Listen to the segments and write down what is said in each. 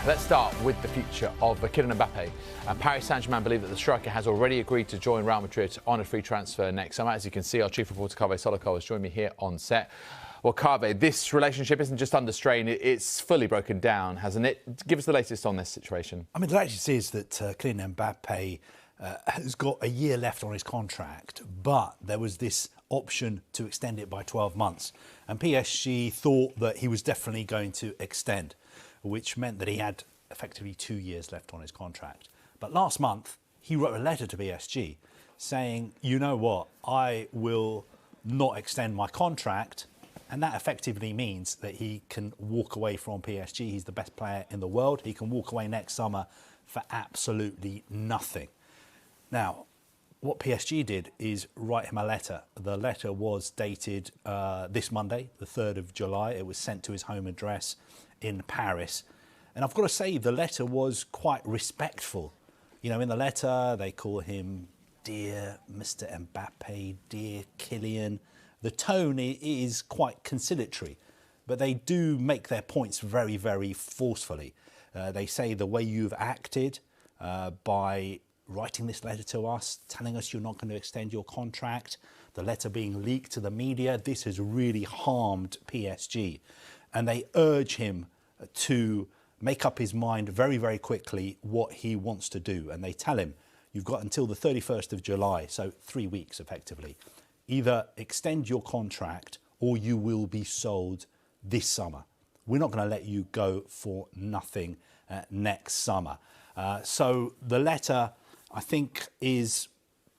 Let's start with the future of Kylian Mbaape. Paris Saint-Germain believe that the striker has already agreed to join Real Madrid on a free transfer next summer. As you can see, our chief reporter Kaveh Solokol has joined me here on set. Well, Kaveh, this relationship isn't just under strain, it's fully broken down, hasn't it? Give us the latest on this situation. I mean, the latest is that Kylian Mbaape has got a year left on his contract, but there was this option to extend it by 12 months. And PSG thought that he was definitely going to extend, which meant that he had effectively 2 years left on his contract. But last month, he wrote a letter to PSG saying, you know what, I will not extend my contract. And that effectively means that he can walk away from PSG. He's the best player in the world. He can walk away next summer for absolutely nothing. Now, what PSG did is write him a letter. The letter was dated this Monday, the 3rd of July. It was sent to his home address in Paris. And I've got to say, the letter was quite respectful. You know, in the letter, they call him Dear Mr. Mbaape, Dear Kylian. The tone is quite conciliatory, but they do make their points very, very forcefully. They say the way you've acted by writing this letter to us, telling us you're not going to extend your contract, the letter being leaked to the media, this has really harmed PSG. And they urge him to make up his mind very, very quickly what he wants to do. And they tell him, you've got until the 31st of July, so 3 weeks effectively. Either extend your contract or you will be sold this summer. We're not going to let you go for nothing next summer. So the letter, I think, is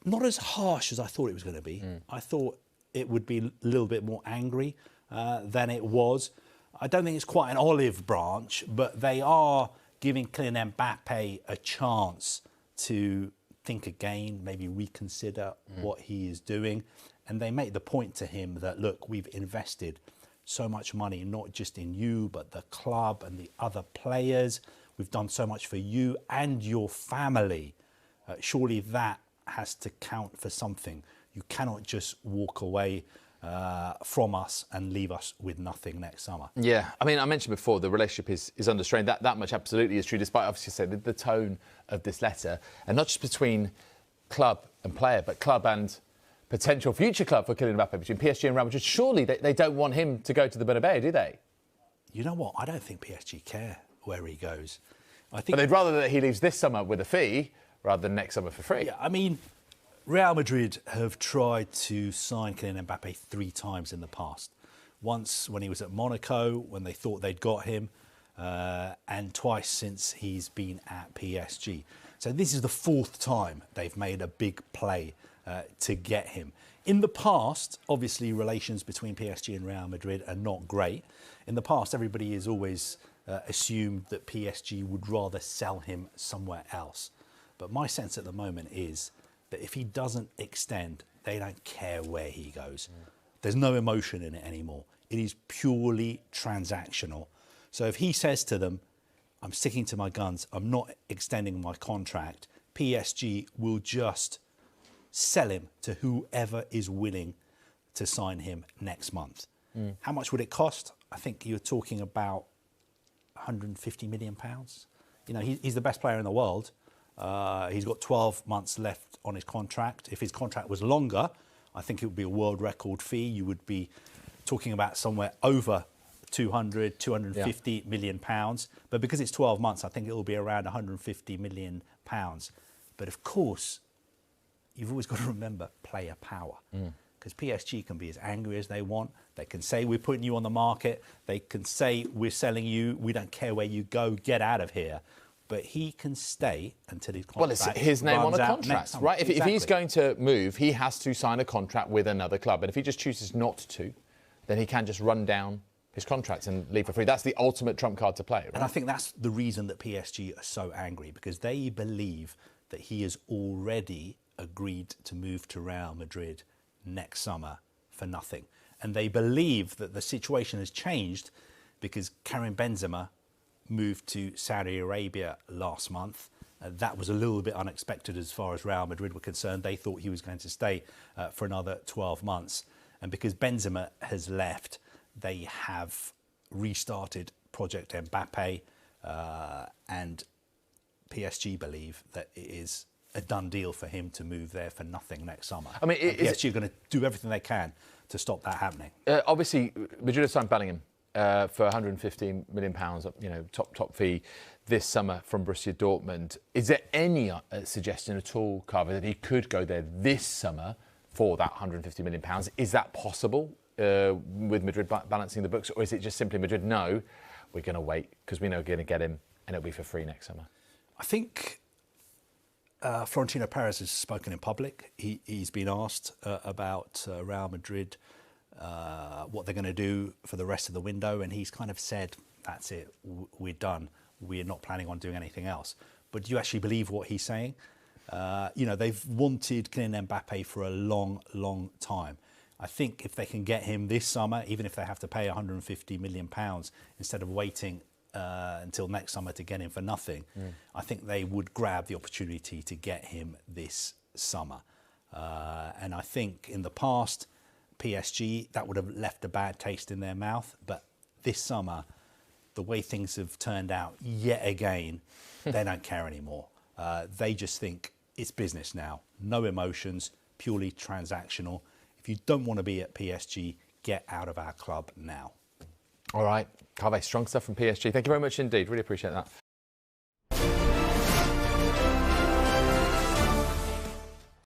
not as harsh as I thought it was going to be. I thought it would be a little bit more angry than it was. I don't think it's quite an olive branch, but they are giving Kylian Mbaape a chance to think again, maybe reconsider what he is doing. And they make the point to him that, look, we've invested so much money, not just in you, but the club and the other players. We've done so much for you and your family. Surely that has to count for something. You cannot just walk away from us and leave us with nothing next summer. Yeah, I mean, I mentioned before the relationship is under strain. That much absolutely is true, despite obviously saying the tone of this letter, and not just between club and player, but club and potential future club for Kylian Mbaape, between PSG and Real Madrid. Surely they don't want him to go to the Bernabeu, do they? You know what? I don't think PSG care where he goes. But they'd rather that he leaves this summer with a fee rather than next summer for free. Yeah, I mean, Real Madrid have tried to sign Kylian Mbaape 3 times in the past. Once when he was at Monaco, when they thought they'd got him, and twice since he's been at PSG. So this is the 4th time they've made a big play to get him. In the past, obviously, relations between PSG and Real Madrid are not great. In the past, everybody has always assumed that PSG would rather sell him somewhere else. But my sense at the moment is that if he doesn't extend, they don't care where he goes. There's no emotion in it anymore. It is purely transactional. So if he says to them, I'm sticking to my guns, I'm not extending my contract, PSG will just sell him to whoever is willing to sign him next month. How much would it cost? I think you're talking about £150 million. You know, he's the best player in the world. He's got 12 months left on his contract. If his contract was longer, I think it would be a world record fee. You would be talking about somewhere over 250 million pounds. But because it's 12 months, I think it will be around 150 million pounds. But of course, you've always got to remember player power. Because PSG can be as angry as they want. They can say, we're putting you on the market. They can say, we're selling you. We don't care where you go. Get out of here. But he can stay until his contract Well, it's his name on a contract, right? If he's going to move, he has to sign a contract with another club. And if he just chooses not to, then he can just run down his contract and leave for free. That's the ultimate trump card to play, right? And I think that's the reason that PSG are so angry, because they believe that he has already agreed to move to Real Madrid next summer for nothing. And they believe that the situation has changed because Karim Benzema moved to Saudi Arabia last month. That was a little bit unexpected as far as Real Madrid were concerned. They thought he was going to stay for another 12 months. And because Benzema has left, they have restarted Project Mbaape. and PSG believe that it is a done deal for him to move there for nothing next summer. I mean, PSG are going to do everything they can to stop that happening. Obviously, Madrid have signed Bellingham for £115 million, top fee this summer from Borussia Dortmund. Is there any suggestion at all, Carver, that he could go there this summer for that £150 million? Is that possible with Madrid balancing the books, or is it just simply Madrid, no, we're going to wait because we know we're going to get him and it'll be for free next summer? I think Florentino Perez has spoken in public. He's been asked about Real Madrid, what they're going to do for the rest of the window, and he's kind of said, that's it, we're done. We're not planning on doing anything else. But do you actually believe what he's saying? They've wanted Kylian Mbaape for a long, long time. I think if they can get him this summer, even if they have to pay £150 million instead of waiting until next summer to get him for nothing, I think they would grab the opportunity to get him this summer. And I think in the past, PSG, that would have left a bad taste in their mouth. But this summer, the way things have turned out yet again, they don't care anymore. They just think it's business now. No emotions, purely transactional. If you don't want to be at PSG, get out of our club now. All right, Carve, strong stuff from PSG. Thank you very much indeed. Really appreciate that.